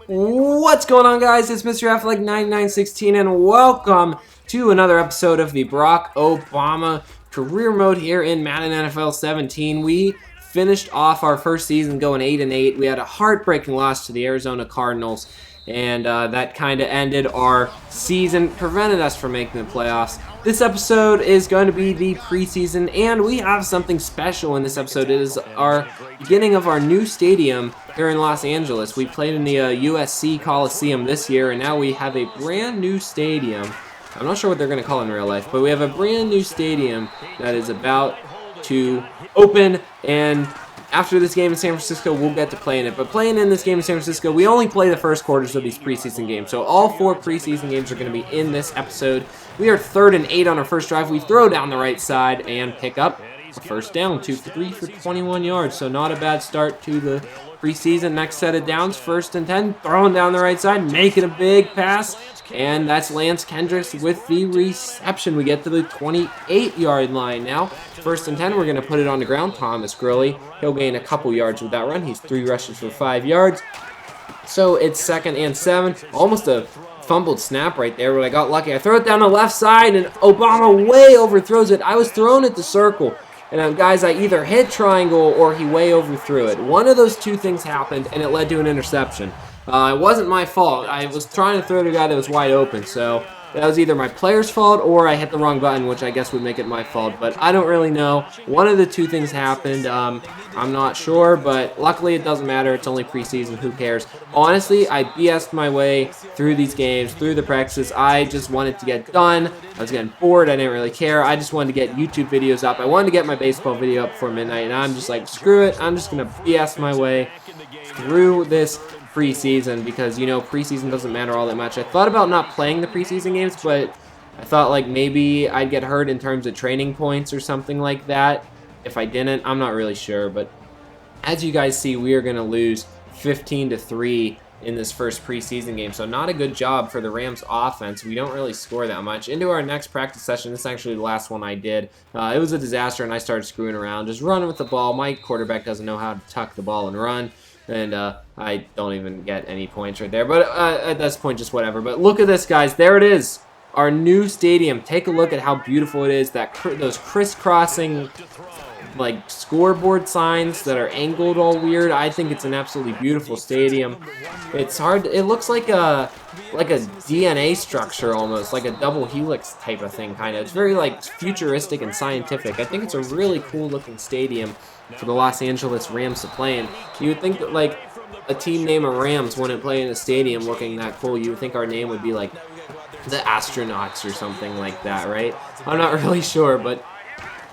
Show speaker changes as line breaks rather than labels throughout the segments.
What's going on, guys? It's Mr. Affleck9916 and welcome to another episode of the Barack Obama career mode here in Madden NFL 17. We finished off our first season going 8-8. We had a heartbreaking loss to the Arizona Cardinals, and that kind of ended our season, prevented us from making the playoffs. This episode is going to be the preseason, and we have something special in this episode. It is our beginning of our new stadium here in Los Angeles. We played in the USC Coliseum this year, and now we have a brand new stadium. I'm not sure what they're going to call it in real life, but we have a brand new stadium that is about to open, and after this game in San Francisco, we'll get to play in it. But playing in this game in San Francisco, we only play the first quarters of these preseason games. So all 4 preseason games are going to be in this episode. We are 3rd and 8 on our first drive. We throw down the right side and pick up a first down, 2 for 3 for 21 yards. So not a bad start to the preseason. Next set of downs, 1st and 10, throwing down the right side, making a big pass. And that's Lance Kendricks with the reception. We get to the 28-yard line now. 1st and 10, we're going to put it on the ground. Thomas Gurley, he'll gain a couple yards with that run. He's 3 rushes for 5 yards. So it's 2nd and 7. Almost a fumbled snap right there, but I got lucky. I throw it down the left side, and Obama way overthrows it. I was thrown at the circle. And guys, I either hit triangle or he way overthrew it. One of those two things happened, and it led to an interception. It wasn't my fault. I was trying to throw to a guy that was wide open, so that was either my player's fault or I hit the wrong button, which I guess would make it my fault, but I don't really know. One of the two things happened. I'm not sure, but luckily it doesn't matter. It's only preseason. Who cares? Honestly, I BS'd my way through these games, through the practices. I just wanted to get done. I was getting bored. I didn't really care. I just wanted to get YouTube videos up. I wanted to get my baseball video up before midnight, and I'm just like, screw it. I'm just going to BS my way through this preseason because, you know, preseason doesn't matter all that much. I thought about not playing the preseason games, but I thought like maybe I'd get hurt in terms of training points or something like that. If I didn't, I'm not really sure, but as you guys see, we are going to lose 15-3 in this first preseason game, so not a good job for the Rams offense. We don't really score that much. Into our next practice session, this is actually the last one I did. It was a disaster, and I started screwing around, just running with the ball. My quarterback doesn't know how to tuck the ball and run. And I don't even get any points right there. But at this point, just whatever. But look at this, guys. There it is. Our new stadium. Take a look at how beautiful it is. Those crisscrossing, like, scoreboard signs that are angled all weird. I think it's an absolutely beautiful stadium. It's hard. It looks like a DNA structure almost, like a double helix type of thing, kind of. It's very, like, futuristic and scientific. I think it's a really cool-looking stadium for the Los Angeles Rams to play in. You would think that, like, a team named Rams wouldn't play in a stadium looking that cool. You would think our name would be, like, the Astronauts or something like that, right? I'm not really sure, but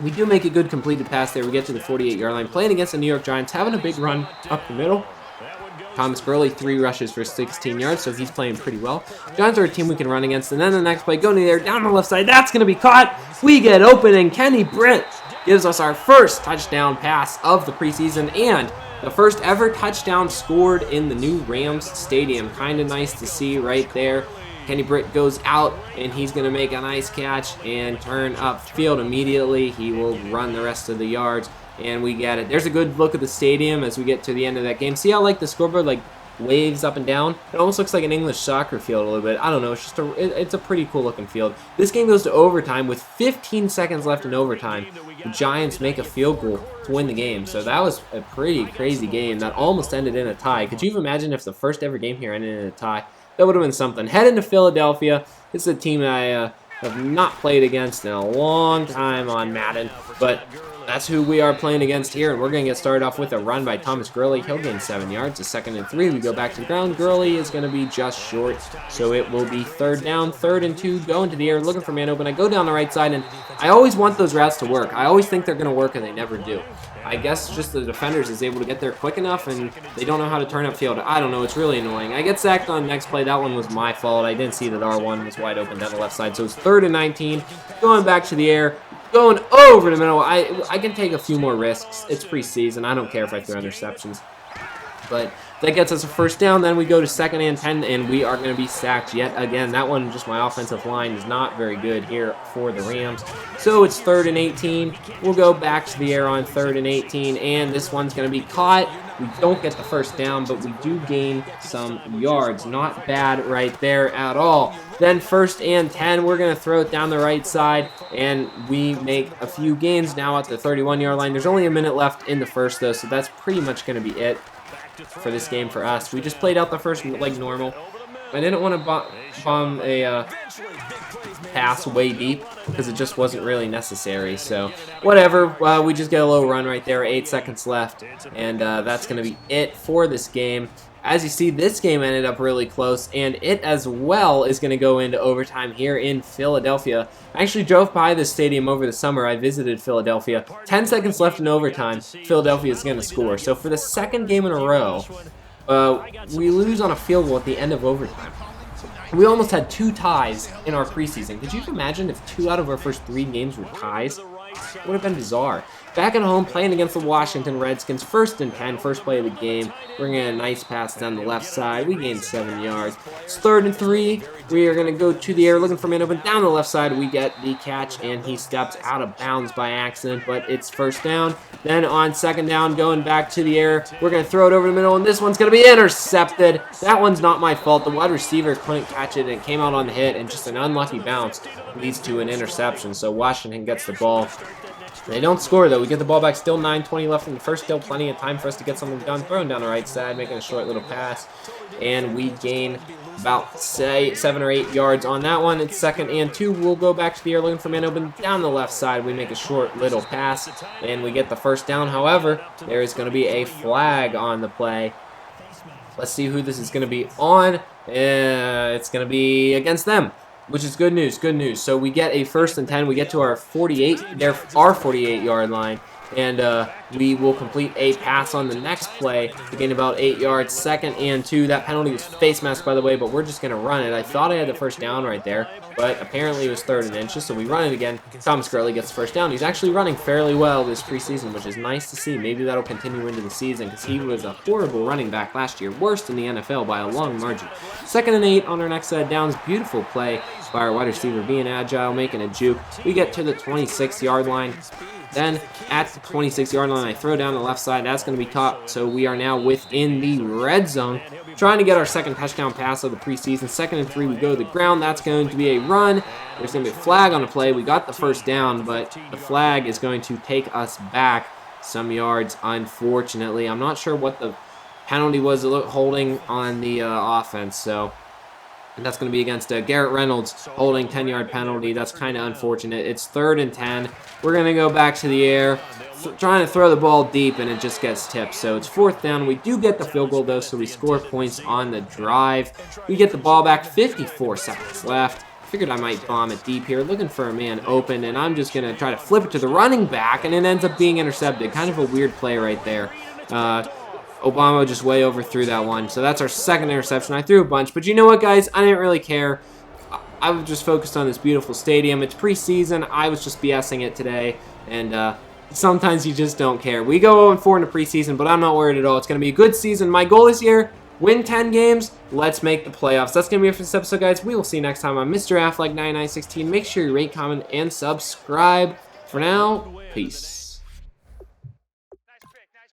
we do make a good completed pass there. We get to the 48-yard line, playing against the New York Giants, having a big run up the middle. Thomas Gurley, 3 rushes for 16 yards, so he's playing pretty well. Giants are a team we can run against, and then the next play, going there, down the left side, that's going to be caught. We get open, and Kenny Britt gives us our first touchdown pass of the preseason, and the first ever touchdown scored in the new Rams stadium. Kind of nice to see right there. Kenny Britt goes out, and he's going to make a nice catch and turn upfield immediately. He will run the rest of the yards, and we get it. There's a good look at the stadium as we get to the end of that game. See how, like, the scoreboard, like, waves up and down? It almost looks like an English soccer field a little bit. I don't know. It's just it's a pretty cool looking field. This game goes to overtime with 15 seconds left in overtime. The Giants make a field goal to win the game. So that was a pretty crazy game that almost ended in a tie. Could you imagine if the first ever game here ended in a tie? That would have been something. Heading to Philadelphia. This is a team that I have not played against in a long time on Madden, but that's who we are playing against here, and we're going to get started off with a run by Thomas Gurley. He'll gain 7 yards. A 2nd and 3. We go back to the ground. Gurley is going to be just short, so it will be 3rd down, 3rd and 2, going to the air, looking for man open. I go down the right side, and I always want those routes to work. I always think they're going to work, and they never do. I guess just the defenders is able to get there quick enough, and they don't know how to turn upfield. I don't know. It's really annoying. I get sacked on the next play. That one was my fault. I didn't see that R1 was wide open down the left side, so it's 3rd and 19, going back to the air. Going over the middle. I can take a few more risks. It's preseason. I don't care if I throw interceptions. But That gets us a first down. Then we go to 2nd and 10, and we are going to be sacked yet again. That one, just my offensive line is not very good here for the Rams. So it's 3rd and 18. We'll go back to the air on 3rd and 18, and this one's going to be caught. We don't get the first down, but we do gain some yards. Not bad right there at all. Then 1st and 10, we're going to throw it down the right side, and we make a few gains now at the 31-yard line. There's only a minute left in the first, though, so that's pretty much going to be it for this game for us. We just played out the first like normal. I didn't want to bomb a pass way deep because it just wasn't really necessary. So whatever, we just get a little run right there. 8 seconds left, and that's going to be it for this game. As you see, this game ended up really close, and it as well is going to go into overtime here in Philadelphia. I actually drove by this stadium over the summer. I visited Philadelphia. 10 seconds left in overtime. Philadelphia is going to score. So for the 2nd game in a row, we lose on a field goal at the end of overtime. We almost had 2 ties in our preseason. Could you imagine if 2 out of our first 3 games were ties? It would have been bizarre. Back at home, playing against the Washington Redskins, 1st and 10, first play of the game. We're going to get a nice pass down the left side. We gained 7 yards. It's 3rd and 3. We are going to go to the air looking for man open. Down the left side, we get the catch, and he steps out of bounds by accident, but it's first down. Then on 2nd down, going back to the air, we're going to throw it over the middle, and this one's going to be intercepted. That one's not my fault. The wide receiver couldn't catch it, and it came out on the hit, and just an unlucky bounce leads to an interception. So Washington gets the ball. They don't score, though. We get the ball back. Still 9:20 left in the first. Still plenty of time for us to get something done. Throwing down the right side, making a short little pass. And we gain about, say, 7 or 8 yards on that one. It's 2nd and 2. We'll go back to the air looking for man open. Down the left side, we make a short little pass. And we get the first down. However, there is going to be a flag on the play. Let's see who this is going to be on. It's going to be against them, which is good news, good news. So we get a 1st and 10. We get to our 48-yard line, and we will complete a pass on the next play to gain about 8 yards. 2nd and 2. That penalty was face mask, by the way, but we're just going to run it. I thought I had the first down right there, but apparently it was 3rd and inches, so we run it again. Thomas Gurley gets the first down. He's actually running fairly well this preseason, which is nice to see. Maybe that'll continue into the season because he was a horrible running back last year, worst in the NFL by a long margin. 2nd and 8 on our next set of downs. Beautiful play by our wide receiver being agile, making a juke. We get to the 26-yard line. Then at the 26-yard line, I throw down the left side. That's going to be caught. So we are now within the red zone, trying to get our 2nd touchdown pass of the preseason. 2nd and 3, we go to the ground. That's going to be a run. There's going to be a flag on the play. We got the first down, but the flag is going to take us back some yards, unfortunately. I'm not sure what the penalty was holding on the offense, so... And that's going to be against Garrett Reynolds, holding 10-yard penalty. That's kind of unfortunate. It's 3rd and 10. We're going to go back to the air, trying to throw the ball deep, and it just gets tipped. So it's 4th down. We do get the field goal, though, so we score points on the drive. We get the ball back, 54 seconds left. Figured I might bomb it deep here, looking for a man open, and I'm just going to try to flip it to the running back, and it ends up being intercepted. Kind of a weird play right there. Obama just way overthrew that one. So that's our 2nd interception. I threw a bunch, but you know what, guys? I didn't really care. I was just focused on this beautiful stadium. It's preseason. I was just BSing it today, and sometimes you just don't care. We go 0-4 in the preseason, but I'm not worried at all. It's going to be a good season. My goal this year, win 10 games. Let's make the playoffs. That's going to be it for this episode, guys. We will see you next time. I'm Mr. Affleck9916. Make sure you rate, comment, and subscribe. For now, peace.